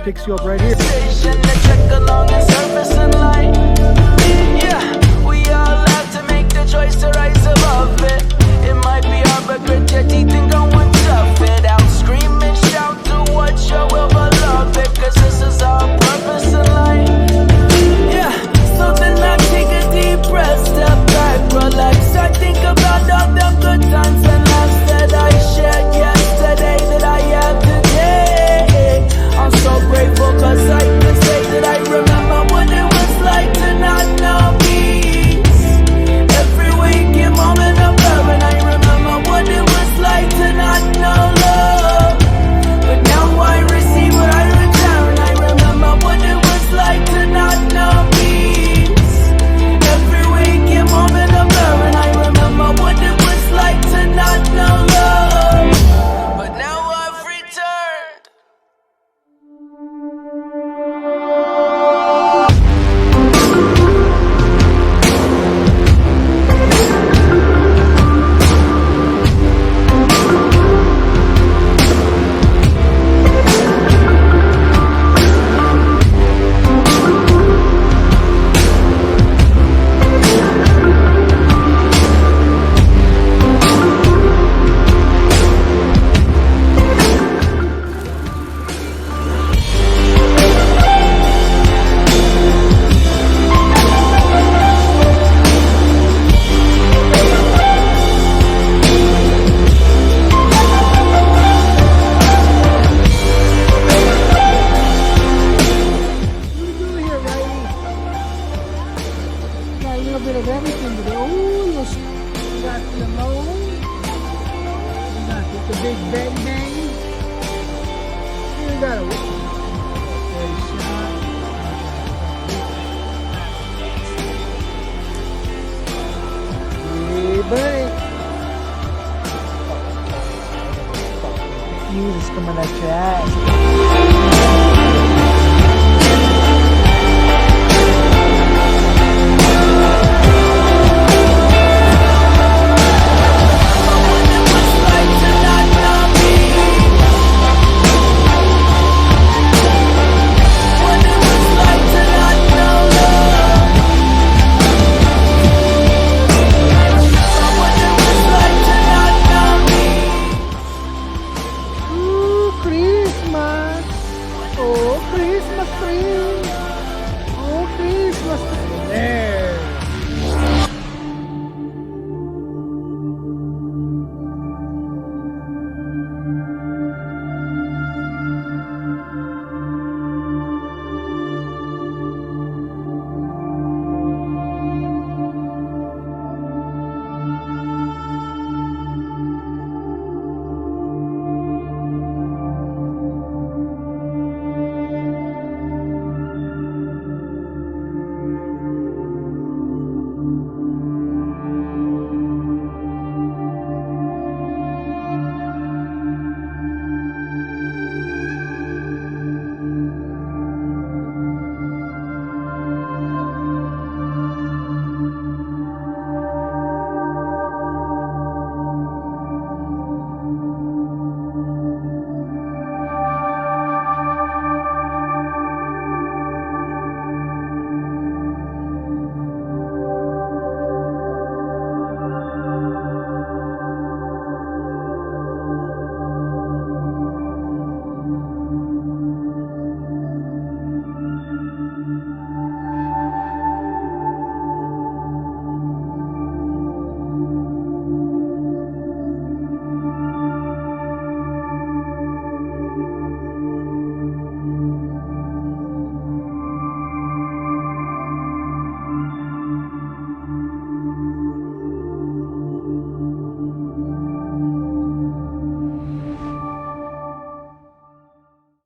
picks you up right here. Station to check along and surface in light. Yeah, we all have to make the choice to rise above it. It might be hard, but grit your teeth and go and tough it out. Scream and shout to what your will, beloved, cause this is our purpose in life. Yeah, so then I take a deep breath, step back, relax. I think about all the good times and laughs that I shared yesterday, that I have today. I'm so grateful cause I can say that I remember what it was like to not know peace. Every waking moment of love, and I remember what it was like to not know love. But now I receive what I return. I remember what it was like to not know peace. Every waking moment of love, and I remember what it was like to not know love. But now I've returned. Got a little bit of everything today. Oh, we got the low. We got the big bang bang. We got a shot. Hey, buddy. The fuse is coming at your ass.